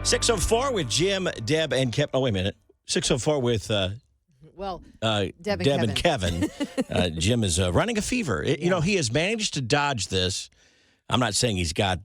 6:04 with Jim, Deb, and Kevin. Oh, wait a minute. 6:04 with Deb and Kevin. Jim is running a fever. You know, he has managed to dodge this. I'm not saying he's got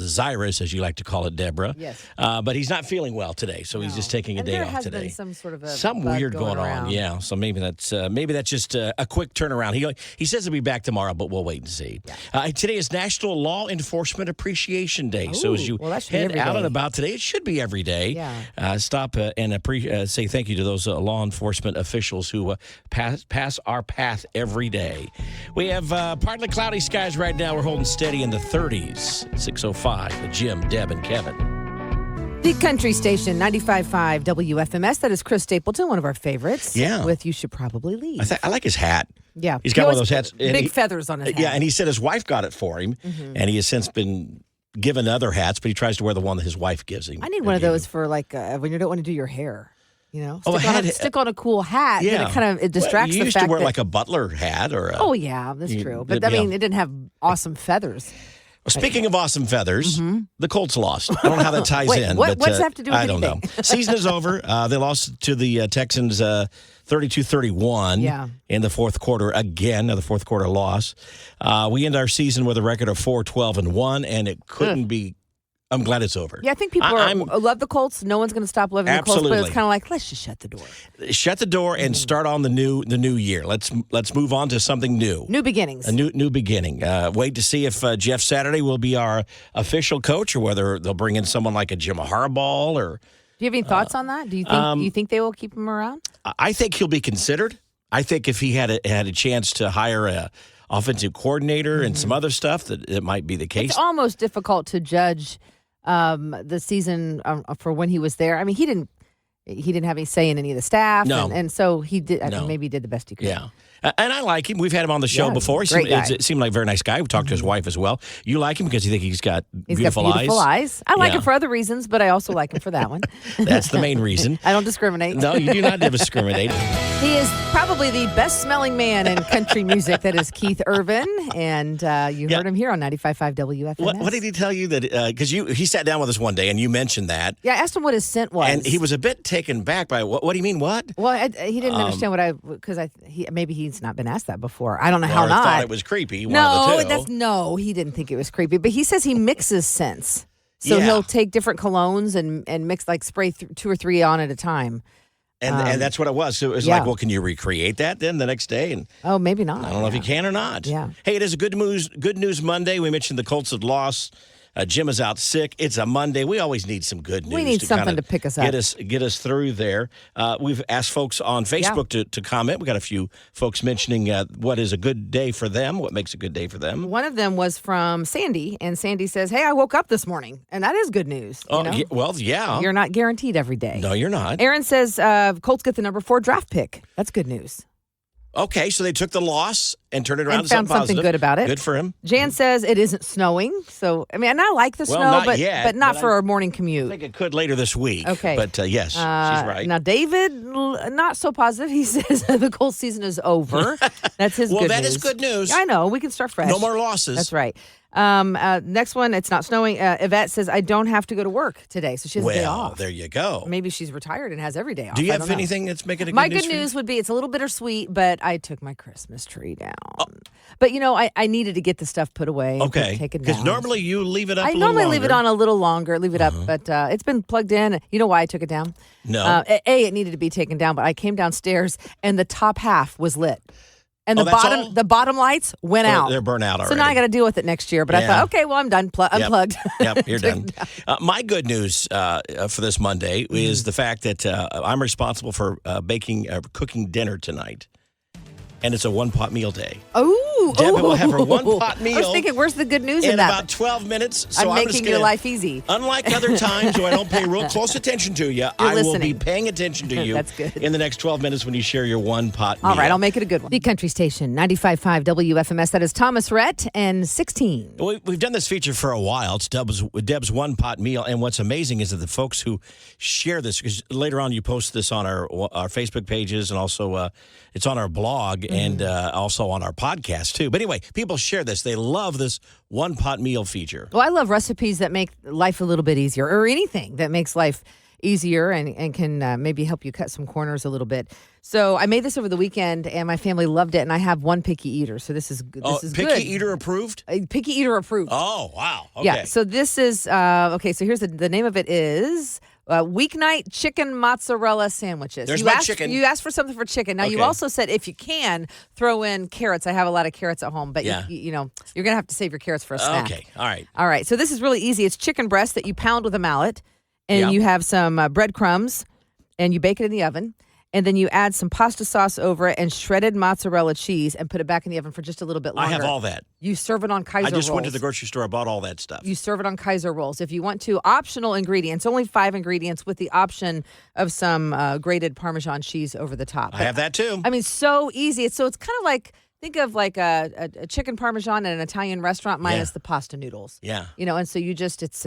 Zyrus, as you like to call it, Deborah. Yes. But he's not feeling well today, so he's just taking a day off today. There has been some sort of a some bug weird going on. Yeah. So maybe that's just a quick turnaround. He says he'll be back tomorrow, but we'll wait and see. Yeah. Today is National Law Enforcement Appreciation Day. So as you head out and about today, it should be every day. Yeah. Stop and say thank you to those law enforcement officials who pass our path every day. We have partly cloudy skies right now. We're holding steady in the 30s. 6:05 with Jim, Deb, and Kevin. The country station, 95.5 WFMS. That is Chris Stapleton, one of our favorites. Yeah. With You Should Probably Leave. I like his hat. Yeah. He's got one of those hats. Big feathers on his hat. Yeah, and he said his wife got it for him, and he has since been given other hats, but he tries to wear the one that his wife gives him. I need one of those for when you don't want to do your hair. You know, stick on a cool hat. Yeah, then it distracts you the used fact to wear that, like a butler hat or. Oh yeah, that's true. But I mean, it didn't have awesome feathers. Well, speaking of awesome feathers, the Colts lost. I don't know how that ties in. What's that have to do with I don't know. Season is over. They lost to the Texans 32-31 in the fourth quarter. Again, another fourth quarter loss. We end our season with a record of 4-12-1, and it couldn't be. I'm glad it's over. Yeah, I think people love the Colts. No one's going to stop loving the Colts, but it's kind of like, let's just shut the door. Shut the door and start on the new year. Let's move on to something new. New beginnings. A new beginning. Wait to see if Jeff Saturday will be our official coach or whether they'll bring in someone like a Jim Harbaugh. Or do you have any thoughts on that? Do you think they will keep him around? I think he'll be considered. I think if he had a chance to hire a offensive coordinator and some other stuff, that it might be the case. It's almost difficult to judge the season for when he was there. I mean, he didn't have any say in any of the staff. No. and so he did. Maybe he did the best he could. Yeah. And I like him. We've had him on the show before. It seemed like a very nice guy. We talked to his wife as well. You like him because you think he's got beautiful eyes? I like him for other reasons, but I also like him for that one. That's the main reason. I don't discriminate. No, you do not discriminate. He is probably the best-smelling man in country music. That is Keith Urban, and you heard him here on 95.5 WFMS. What did he tell you that? Because he sat down with us one day and you mentioned that. Yeah, I asked him what his scent was, and he was a bit taken back by what do you mean? What? Well, he didn't understand because maybe he's not been asked that before. I don't know how not. Thought it was creepy. He didn't think it was creepy. But he says he mixes scents, so he'll take different colognes and mix, like spray 2 or 3 on at a time. And that's what it was. So it was like, well, can you recreate that then the next day? And maybe not. I don't know if you can or not. Yeah. Hey, it is a good news Monday. We mentioned the Colts had lost. Jim is out sick. It's a Monday. We always need some good news. We need something to pick us up. Get us through there. We've asked folks on Facebook to comment. We got a few folks mentioning what is a good day for them, what makes a good day for them. One of them was from Sandy, and Sandy says, "Hey, I woke up this morning," and that is good news. Yeah. You're not guaranteed every day. No, you're not. Aaron says, "Colts get the number 4 draft pick." That's good news. Okay, so they took the loss and turned it around and to something found something positive. Good about it. Good for him. Jan says it isn't snowing, so I mean, and I like the snow, but not for our morning commute. I think it could later this week. Okay, but yes, she's right. Now David, not so positive. He says the Colts season is over. That's his. Well, good that news. is good news. I know we can start fresh. No more losses. That's right. Next one, it's not snowing. Yvette says, I don't have to go to work today, so she has a day off. There you go. Maybe she's retired and has every day off. Do you have anything that's making a good My news good news would be it's a little bittersweet, but I took my Christmas tree down. Oh. But, I needed to get the stuff put away. Okay. Because normally you leave it up I a little normally longer. leave it on a little longer, leave it up, but it's been plugged in. You know why I took it down? No. It needed to be taken down, but I came downstairs and the top half was lit. And the bottom lights went out. They're burnt out already. So now I got to deal with it next year. But I thought, okay, well, I'm done. Unplugged. Yep, you're done. My good news for this Monday is the fact that I'm responsible for cooking dinner tonight. And it's a one-pot meal day. Oh, Deb will have her one-pot meal. I was thinking, where's the good news in that? In about 12 minutes. So I'm making your life easy. Unlike other times where I don't pay real close attention to you, I will be paying attention to you. That's good. In the next 12 minutes when you share your one-pot meal. All right, I'll make it a good one. The country station, 95.5 WFMS. That is Thomas Rhett and 16. We've done this feature for a while. It's Deb's one-pot meal. And what's amazing is that the folks who share this, because later on you post this on our Facebook pages and also it's on our blog and also on our podcast too. But anyway, people share this. They love this one-pot meal feature. Well, I love recipes that make life a little bit easier, or anything that makes life easier and can maybe help you cut some corners a little bit. So I made this over the weekend, and my family loved it. And I have one picky eater, so this is picky good. Eater approved. Picky eater approved. Oh wow! Okay. Yeah. So this is okay. So here's the name of it is weeknight chicken mozzarella sandwiches. There's you my asked, chicken. You asked for something for chicken. Now you also said if you can throw in carrots. I have a lot of carrots at home, but you know you're gonna have to save your carrots for a snack. Okay. All right. All right. So this is really easy. It's chicken breast that you pound with a mallet. And you have some breadcrumbs, and you bake it in the oven. And then you add some pasta sauce over it and shredded mozzarella cheese and put it back in the oven for just a little bit longer. I have all that. You serve it on Kaiser rolls. I just went to the grocery store. I bought all that stuff. You serve it on Kaiser rolls. If you want to, optional ingredients, only 5 ingredients with the option of some grated Parmesan cheese over the top. I have that too. I mean, so easy. It's kind of like, think of like a chicken Parmesan at an Italian restaurant minus the pasta noodles. Yeah. You know, and so you just, it's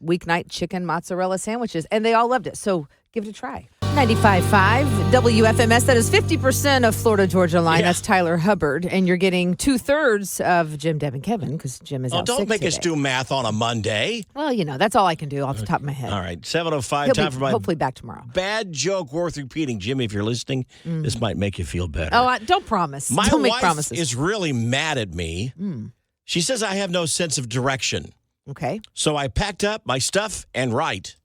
weeknight chicken mozzarella sandwiches, and they all loved it. So give it a try. 95.5 WFMS. That is 50% of Florida Georgia line. Yeah. That's Tyler Hubbard, and you're getting 2/3 of Jim, Deb, and Kevin because Jim is out don't sick make us today. do math on a Monday. Well, you know that's all I can do off the top of my head. All right, 7:05. He'll Time be for my hopefully back tomorrow. bad joke worth repeating. Jimmy, if you're listening, this might make you feel better. Oh, don't promise. My Don't make wife promises. is really mad at me. She says I have no sense of direction. Okay. So I packed up my stuff and right.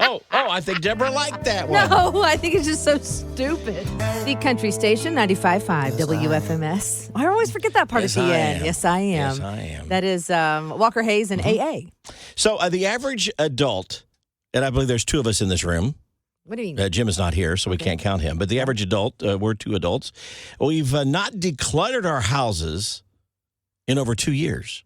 Oh, I think Deborah liked that one. No, I think it's just so stupid. The country station, 95.5 WFMS. I always forget that part Yes, at the I end. am. Yes, I am. Yes, I am. That is Walker Hayes and AA. So the average adult, and I believe there's 2 of us in this room. What do you mean? Jim is not here, so we can't count him. But the average adult, we're 2 adults. We've not decluttered our houses in over 2 years.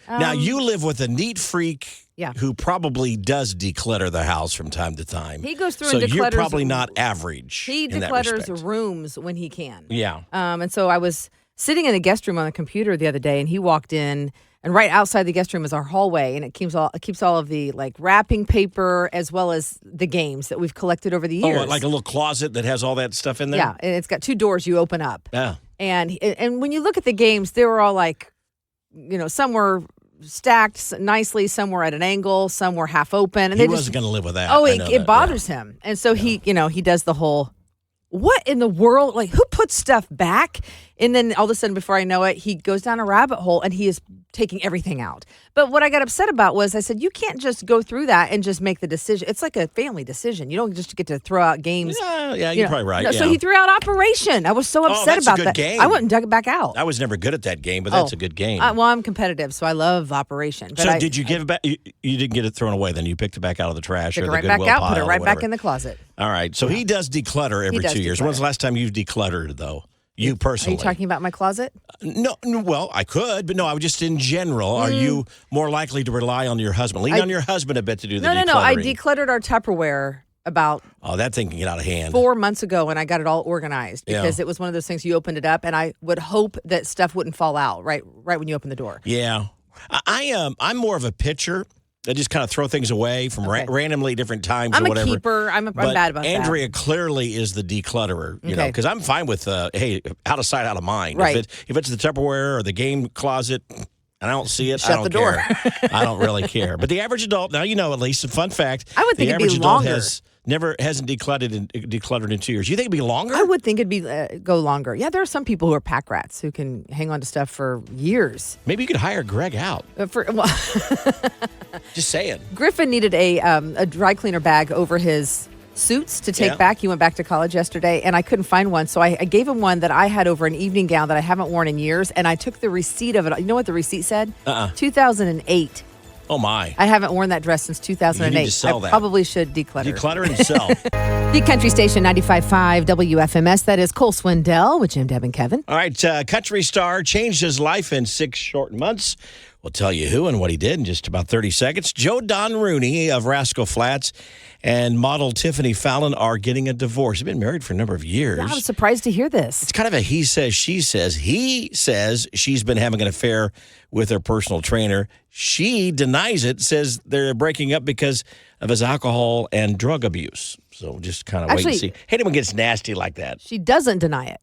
Now, you live with a neat freak who probably does declutter the house from time to time. He goes through so and declutters. you're probably not average. He in that declutters respect. rooms when he can. Yeah. And so I was sitting in the guest room on the computer the other day, and he walked in, and right outside the guest room is our hallway, and it keeps all of the like wrapping paper as well as the games that we've collected over the years. Oh, like a little closet that has all that stuff in there? Yeah, and it's got 2 doors you open up. Yeah. And when you look at the games, they were all like, some were stacked nicely, some were at an angle, some were half open. And He wasn't going to live with that. Oh, I know it that, bothers him. And so he does the whole, what in the world? Like, who puts stuff back? And then all of a sudden, before I know it, he goes down a rabbit hole and he is taking everything out. But what I got upset about was I said, you can't just go through that and just make the decision. It's like a family decision. You don't just get to throw out games. Yeah, you're probably right. No, yeah. So he threw out Operation. I was so upset that's about a good that. game. I went and dug it back out. I was never good at that game, but that's a good game. Well, I'm competitive, so I love Operation. But So did you give it back? You didn't get it thrown away then? You picked it back out of the trash or took it the right back Goodwill out, put it pile or right back whatever? in the closet. All right. So he does declutter every does 2 years. declutter. When's the last time you've decluttered, though? You Are personally? you talking about my closet? No, well, I could, but no, I was just in general. Are you more likely to rely on your husband? Lean on your husband a bit to do the decluttering. No. I decluttered our Tupperware about that thing can get out of hand. 4 months ago when I got it all organized because it was one of those things you opened it up and I would hope that stuff wouldn't fall out right when you open the door. Yeah. I'm more of a pitcher. I just kind of throw things away from randomly different times I'm or whatever. a keeper. I'm bad about Andrea clearly is the declutterer, you know, because I'm fine with, hey, out of sight, out of mind. Right. If it's the Tupperware or the game closet and I don't see it, I Shut don't the door. care. I don't really care. But the average adult, now you know at least, a fun fact, I would think the it'd be average adult longer. hasn't decluttered in 2 years. You think it'd be longer? I would think it'd be go longer. Yeah, there are some people who are pack rats who can hang on to stuff for years. Maybe you could hire Greg out. Just saying. Griffin needed a dry cleaner bag over his suits to take back. He went back to college yesterday, and I couldn't find one. So I gave him one that I had over an evening gown that I haven't worn in years, and I took the receipt of it. You know what the receipt said? 2008. Oh, my. I haven't worn that dress since 2008. You need to sell that. Probably should declutter. Declutter and sell. The country station 95.5 WFMS. That is Cole Swindell with Jim, Deb, and Kevin. All right, country star changed his life in 6 short months. We'll tell you who and what he did in just about 30 seconds. Joe Don Rooney of Rascal Flats and model Tiffany Fallon are getting a divorce. They've been married for a number of years. I'm surprised to hear this. It's kind of a he says, she says. He says she's been having an affair with her personal trainer. She denies it, says they're breaking up because of his alcohol and drug abuse. So just kind of wait and see. Hate it when it gets nasty like that. She doesn't deny it.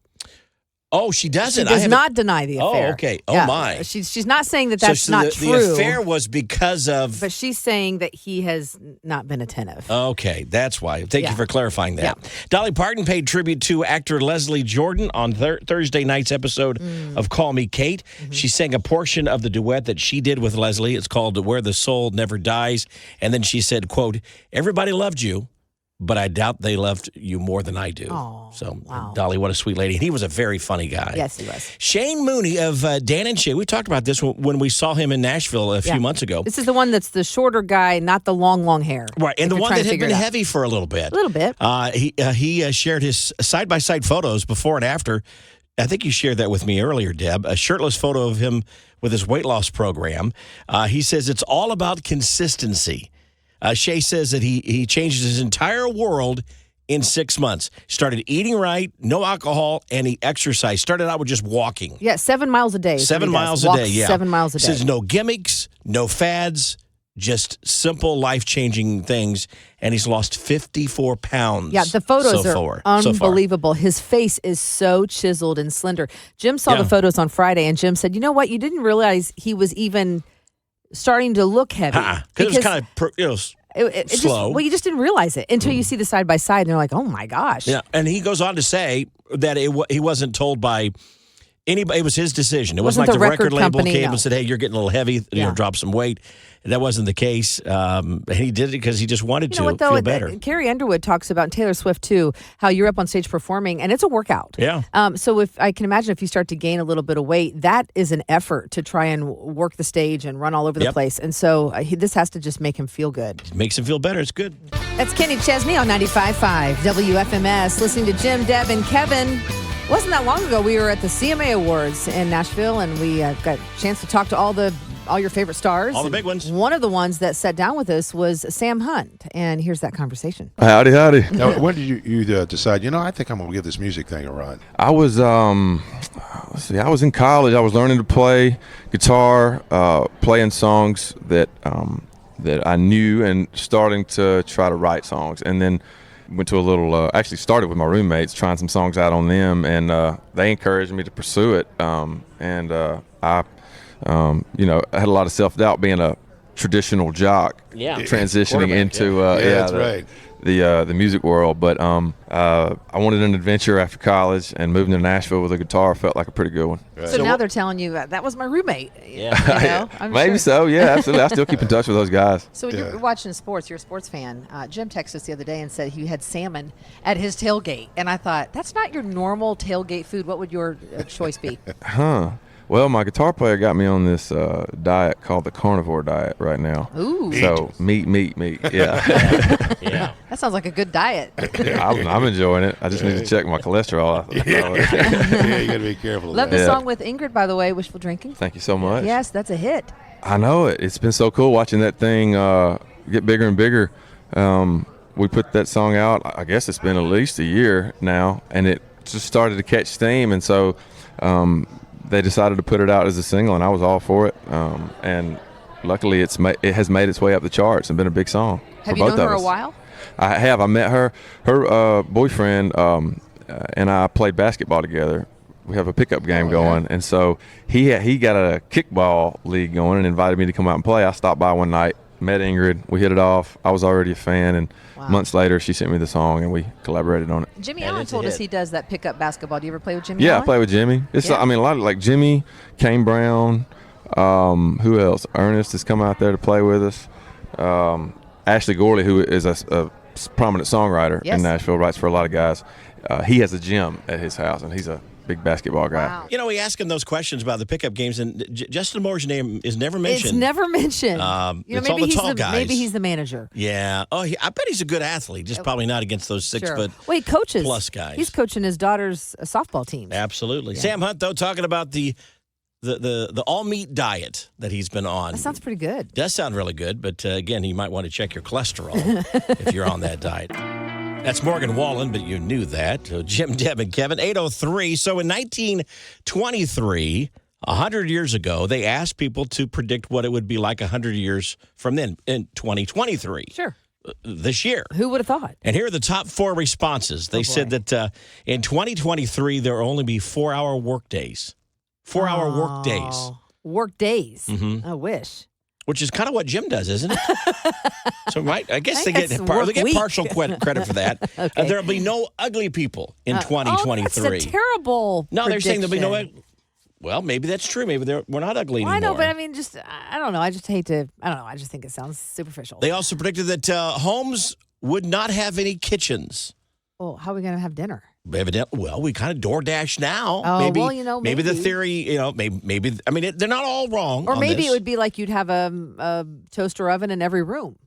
Oh, she doesn't. She does not deny the affair. Oh, okay. Oh, Yeah. my. She's not saying that that's not true. The affair was because of. But she's saying that he has not been attentive. Okay, that's why. Thank you for clarifying that. Yeah. Dolly Parton paid tribute to actor Leslie Jordan on Thursday night's episode of Call Me Kate. Mm-hmm. She sang a portion of the duet that she did with Leslie. It's called Where the Soul Never Dies. And then she said, quote, "Everybody loved you, but I doubt they loved you more than I do." Oh, so, wow. Dolly, what a sweet lady. And he was a very funny guy. Yes, he was. Shane Mooney of Dan and Shay. We talked about this when we saw him in Nashville a few months ago. This is the one that's the shorter guy, not the long hair. Right, and the one that had been heavy for a little bit. A little bit. He shared his side-by-side photos before and after. I think you shared that with me earlier, Deb. A shirtless photo of him with his weight loss program. He says it's all about consistency. Shay says that he changed his entire world in 6 months. Started eating right, no alcohol, and he exercised. Started out with just walking. Yeah, 7 miles a day. 7 miles a day, yeah. 7 miles a day. Says no gimmicks, no fads, just simple life-changing things. And he's lost 54 pounds. Yeah, the photos are unbelievable. His face is so chiseled and slender. Jim saw the photos on Friday, and Jim said, "You know what? You didn't realize he was even starting to look heavy." Because it was kind of slow. You just didn't realize it until you see the side by side, and they're like, "Oh my gosh!" Yeah, and he goes on to say that he wasn't told by anybody. It was his decision. It wasn't like the record label came and said, "Hey, you're getting a little heavy. Drop some weight." That wasn't the case. He did it because he just wanted to feel better. Carrie Underwood talks about, and Taylor Swift too, how you're up on stage performing, and it's a workout. Yeah. So if I can imagine if you start to gain a little bit of weight, that is an effort to try and work the stage and run all over the place. And so this has to just make him feel good. It makes him feel better. It's good. That's Kenny Chesney on 95.5 WFMS, listening to Jim, Deb, and Kevin. Wasn't that long ago we were at the CMA Awards in Nashville, and we got a chance to talk to all your favorite stars. All the big ones. One of the ones that sat down with us was Sam Hunt, and here's that conversation. Howdy. Now, when did you decide, I think I'm going to give this music thing a run? I was, I was in college. I was learning to play guitar, playing songs that I knew, and starting to try to write songs. And then went to a little, actually started with my roommates, trying some songs out on them, and they encouraged me to pursue it. I had a lot of self-doubt being a traditional jock, transitioning into the music world. But I wanted an adventure after college, and moving to Nashville with a guitar felt like a pretty good one. Right. So now they're telling you that was my roommate. Yeah, maybe so. Yeah, absolutely. I still keep in touch with those guys. So when you're watching sports, you're a sports fan. Jim texted us the other day and said he had salmon at his tailgate, and I thought, that's not your normal tailgate food. What would your choice be? Well, my guitar player got me on this diet called the carnivore diet right now. Ooh. So meat. Yeah. Yeah. That sounds like a good diet. I'm enjoying it. I just need to check my cholesterol. Yeah, you got to be careful. Love the song with Ingrid, by the way, Wishful Drinking. Thank you so much. Yes, that's a hit. I know it. It's been so cool watching that thing get bigger and bigger. We put that song out, I guess it's been at least a year now, and it just started to catch steam, and so they decided to put it out as a single, and I was all for it. And luckily, it has made its way up the charts and been a big song. Have for you both known of her us. a while? I have. I met her. Her boyfriend and I played basketball together. We have a pickup game going, and so he got a kickball league going and invited me to come out and play. I stopped by one night, met Ingrid, we hit it off. I was already a fan, and months later she sent me the song and we collaborated on it. Jimmy Allen told us he does that pickup basketball. Do you ever play with Jimmy Allen? Yeah, I play with Jimmy. It's a lot of like Jimmy, Kane Brown, who else? Ernest has come out there to play with us. Ashley Gorley, who is a prominent songwriter in Nashville, writes for a lot of guys. He has a gym at his house, and he's a big basketball guy. Wow. We ask him those questions about the pickup games, and Justin Moore's name is never mentioned. It's never mentioned. It's all the tall guys. Maybe he's the manager. Yeah. Oh, I bet he's a good athlete. Just probably not against those 6 foot coaches plus guys. He's coaching his daughter's softball team. Absolutely. Yeah. Sam Hunt, though, talking about the all meat diet that he's been on. That sounds pretty good. Does sound really good, but again, you might want to check your cholesterol if you're on that diet. That's Morgan Wallen, but you knew that. So Jim, Deb, and Kevin, 8:03. So in 1923, 100 years ago, they asked people to predict what it would be like 100 years from then in 2023. Sure. this year. Who would have thought? And here are the top 4 responses. They said that in 2023, there will only be 4-hour work days. 4-hour work days. Work days. I wish. Which is kind of what Jim does, isn't it? So I guess they it's get work week. partial credit for that. Okay. There'll be no ugly people in 2023. That's a terrible They're saying there'll be no. prediction. Well, maybe that's true. Maybe we're not ugly anymore. I know, but I mean, I don't know. I just hate to. I don't know. I just think it sounds superficial. They also predicted that homes would not have any kitchens. Well, how are we going to have dinner? Evidently, well, we kind of DoorDash now. Oh, maybe, well, maybe the theory, maybe. I mean, they're not all wrong. Or on maybe this. it would be like you'd have a toaster oven in every room.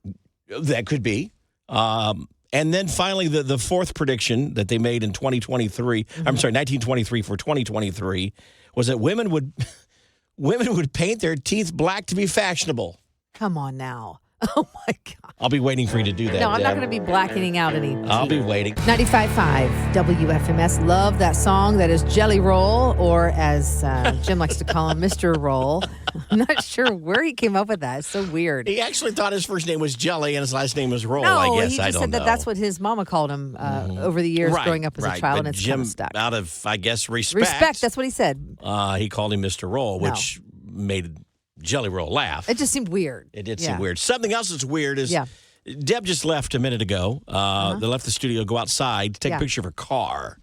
That could be. And then finally, the fourth prediction that they made in 2023. I'm sorry, 1923 for 2023 was that women would paint their teeth black to be fashionable. Come on now. Oh, my God. I'll be waiting for you to do that. No, I'm not Deb. going to be blackening out any. I'll be waiting. 95.5 WFMS. Love that song. That is Jelly Roll, or as Jim likes to call him, Mr. Roll. I'm not sure where he came up with that. It's so weird. He actually thought his first name was Jelly and his last name was Roll, No, I guess. he I just don't said know. that that's what his mama called him over the years growing up as a child, but and it's Jim, kind of stuck. out of, I guess, respect. Respect, that's what he said. He called him Mr. Roll, which made Jelly Roll laugh. It just seemed weird. It did seem weird. Something else that's weird is Deb just left a minute ago. They left the studio to go outside to take a picture of her car.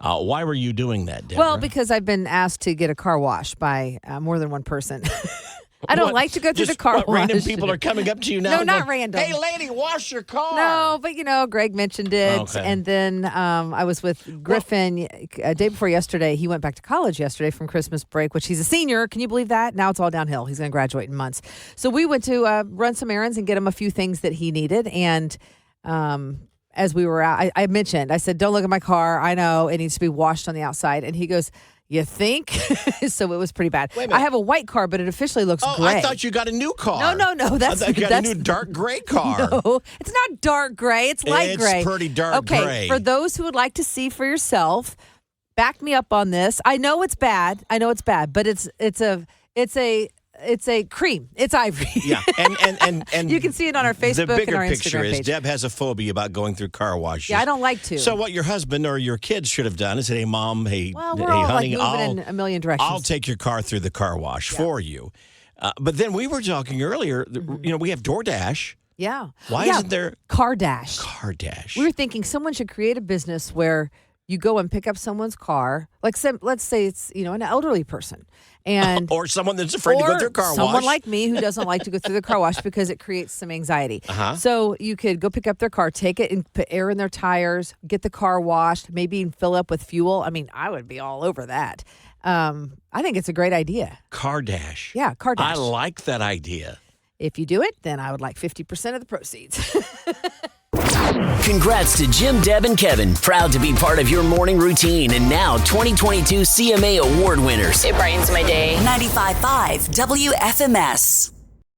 Why were you doing that, Deborah? Well, because I've been asked to get a car wash by more than one person. I don't like to go through the car wash. Random people are coming up to you now. No, not going, random. Hey, lady, wash your car. No, but Greg mentioned it. Okay. And then I was with Griffin a day before yesterday. He went back to college yesterday from Christmas break, which he's a senior. Can you believe that? Now it's all downhill. He's going to graduate in months. So we went to run some errands and get him a few things that he needed. And as we were out, I said, don't look at my car. I know it needs to be washed on the outside. And he goes, you think? So it was pretty bad. I have a white car, but it officially looks gray. I thought you got a new car. No. I thought you got a new dark gray car. No, it's not dark gray. It's light gray. It's pretty dark gray. gray. For those who would like to see for yourself, back me up on this. I know it's bad, but it's a cream. It's ivory. Yeah, and you can see it on our Facebook and our Instagram page. The bigger picture is Deb has a phobia about going through car washes. Yeah, I don't like to. So what your husband or your kids should have done is said, hey, Mom, hey, well, we're hey, all honey, like moving in a million directions. I'll take your car through the car wash for you. But then we were talking earlier, we have DoorDash. Yeah. Why isn't there CarDash? CarDash. We were thinking someone should create a business where you go and pick up someone's car, like let's say it's an elderly person, and or someone that's afraid to go through a car wash. Someone like me who doesn't like to go through the car wash because it creates some anxiety. So you could go pick up their car, take it and put air in their tires, get the car washed, maybe even fill up with fuel. I mean, I would be all over that. I think it's a great idea. CarDash. Yeah, CarDash. I like that idea. If you do it, then I would like 50% of the proceeds. Congrats to Jim, Deb, and Kevin. Proud to be part of your morning routine. And now 2022 CMA Award winners. It brightens my day. 95.5 WFMS.